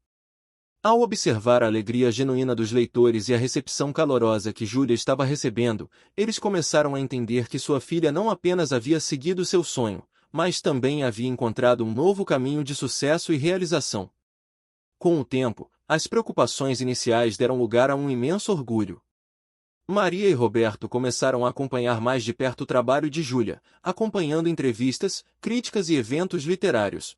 Ao observar a alegria genuína dos leitores e a recepção calorosa que Júlia estava recebendo, eles começaram a entender que sua filha não apenas havia seguido seu sonho, mas também havia encontrado um novo caminho de sucesso e realização. Com o tempo, as preocupações iniciais deram lugar a um imenso orgulho. Maria e Roberto começaram a acompanhar mais de perto o trabalho de Júlia, acompanhando entrevistas, críticas e eventos literários.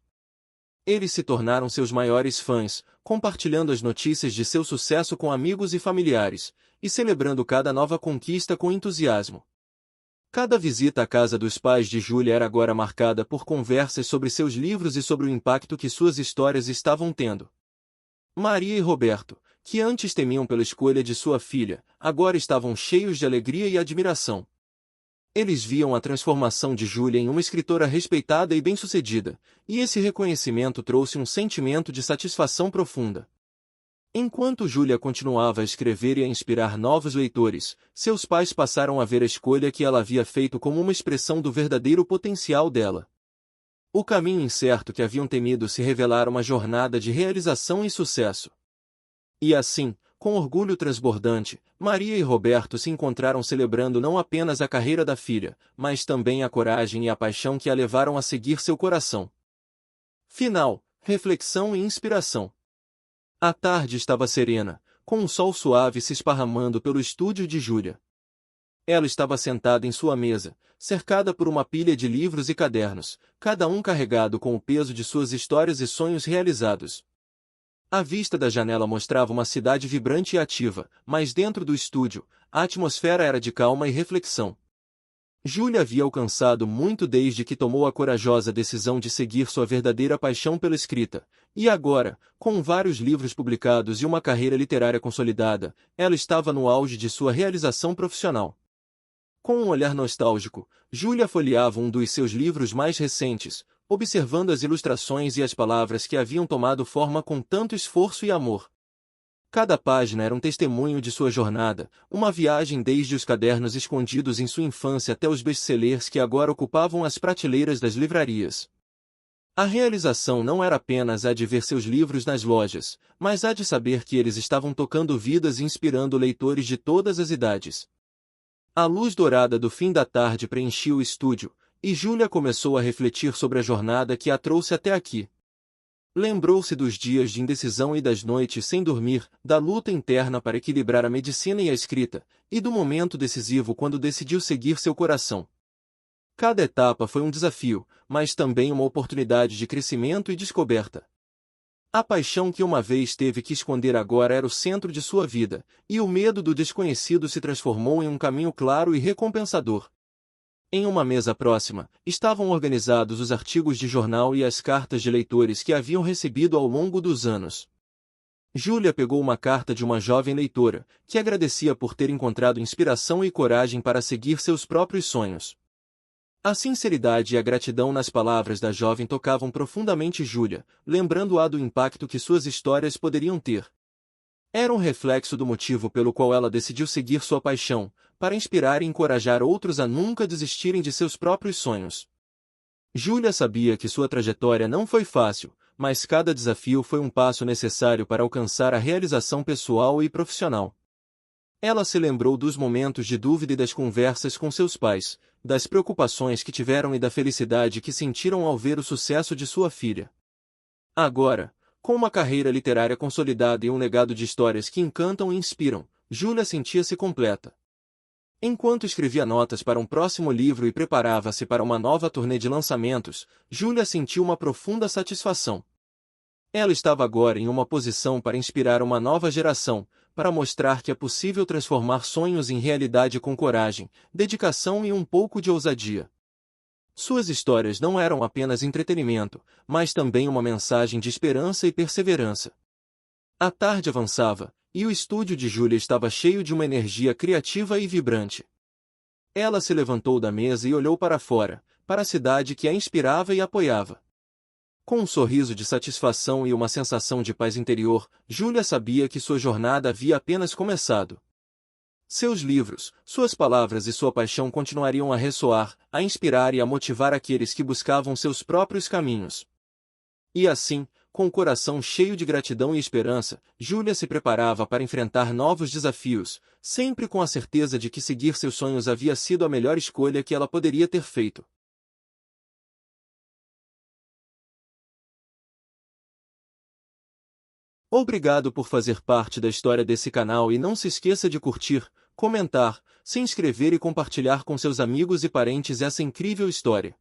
Eles se tornaram seus maiores fãs, compartilhando as notícias de seu sucesso com amigos e familiares, e celebrando cada nova conquista com entusiasmo. Cada visita à casa dos pais de Júlia era agora marcada por conversas sobre seus livros e sobre o impacto que suas histórias estavam tendo. Maria e Roberto, que antes temiam pela escolha de sua filha, agora estavam cheios de alegria e admiração. Eles viam a transformação de Júlia em uma escritora respeitada e bem-sucedida, e esse reconhecimento trouxe um sentimento de satisfação profunda. Enquanto Júlia continuava a escrever e a inspirar novos leitores, seus pais passaram a ver a escolha que ela havia feito como uma expressão do verdadeiro potencial dela. O caminho incerto que haviam temido se revelara uma jornada de realização e sucesso. E assim, com orgulho transbordante, Maria e Roberto se encontraram celebrando não apenas a carreira da filha, mas também a coragem e a paixão que a levaram a seguir seu coração. Final, reflexão e inspiração. A tarde estava serena, com um sol suave se esparramando pelo estúdio de Júlia. Ela estava sentada em sua mesa, cercada por uma pilha de livros e cadernos, cada um carregado com o peso de suas histórias e sonhos realizados. A vista da janela mostrava uma cidade vibrante e ativa, mas dentro do estúdio, a atmosfera era de calma e reflexão. Júlia havia alcançado muito desde que tomou a corajosa decisão de seguir sua verdadeira paixão pela escrita, e agora, com vários livros publicados e uma carreira literária consolidada, ela estava no auge de sua realização profissional. Com um olhar nostálgico, Júlia folheava um dos seus livros mais recentes, observando as ilustrações e as palavras que haviam tomado forma com tanto esforço e amor. Cada página era um testemunho de sua jornada, uma viagem desde os cadernos escondidos em sua infância até os best-sellers que agora ocupavam as prateleiras das livrarias. A realização não era apenas a de ver seus livros nas lojas, mas a de saber que eles estavam tocando vidas e inspirando leitores de todas as idades. A luz dourada do fim da tarde preenchia o estúdio, e Júlia começou a refletir sobre a jornada que a trouxe até aqui. Lembrou-se dos dias de indecisão e das noites sem dormir, da luta interna para equilibrar a medicina e a escrita, e do momento decisivo quando decidiu seguir seu coração. Cada etapa foi um desafio, mas também uma oportunidade de crescimento e descoberta. A paixão que uma vez teve que esconder agora era o centro de sua vida, e o medo do desconhecido se transformou em um caminho claro e recompensador. Em uma mesa próxima, estavam organizados os artigos de jornal e as cartas de leitores que haviam recebido ao longo dos anos. Júlia pegou uma carta de uma jovem leitora, que agradecia por ter encontrado inspiração e coragem para seguir seus próprios sonhos. A sinceridade e a gratidão nas palavras da jovem tocavam profundamente Júlia, lembrando-a do impacto que suas histórias poderiam ter. Era um reflexo do motivo pelo qual ela decidiu seguir sua paixão, para inspirar e encorajar outros a nunca desistirem de seus próprios sonhos. Júlia sabia que sua trajetória não foi fácil, mas cada desafio foi um passo necessário para alcançar a realização pessoal e profissional. Ela se lembrou dos momentos de dúvida e das conversas com seus pais, das preocupações que tiveram e da felicidade que sentiram ao ver o sucesso de sua filha. Agora, com uma carreira literária consolidada e um legado de histórias que encantam e inspiram, Júlia sentia-se completa. Enquanto escrevia notas para um próximo livro e preparava-se para uma nova turnê de lançamentos, Júlia sentiu uma profunda satisfação. Ela estava agora em uma posição para inspirar uma nova geração, para mostrar que é possível transformar sonhos em realidade com coragem, dedicação e um pouco de ousadia. Suas histórias não eram apenas entretenimento, mas também uma mensagem de esperança e perseverança. A tarde avançava, e o estúdio de Júlia estava cheio de uma energia criativa e vibrante. Ela se levantou da mesa e olhou para fora, para a cidade que a inspirava e apoiava. Com um sorriso de satisfação e uma sensação de paz interior, Júlia sabia que sua jornada havia apenas começado. Seus livros, suas palavras e sua paixão continuariam a ressoar, a inspirar e a motivar aqueles que buscavam seus próprios caminhos. E assim, com o coração cheio de gratidão e esperança, Júlia se preparava para enfrentar novos desafios, sempre com a certeza de que seguir seus sonhos havia sido a melhor escolha que ela poderia ter feito. Obrigado por fazer parte da história desse canal e não se esqueça de curtir, comentar, se inscrever e compartilhar com seus amigos e parentes essa incrível história.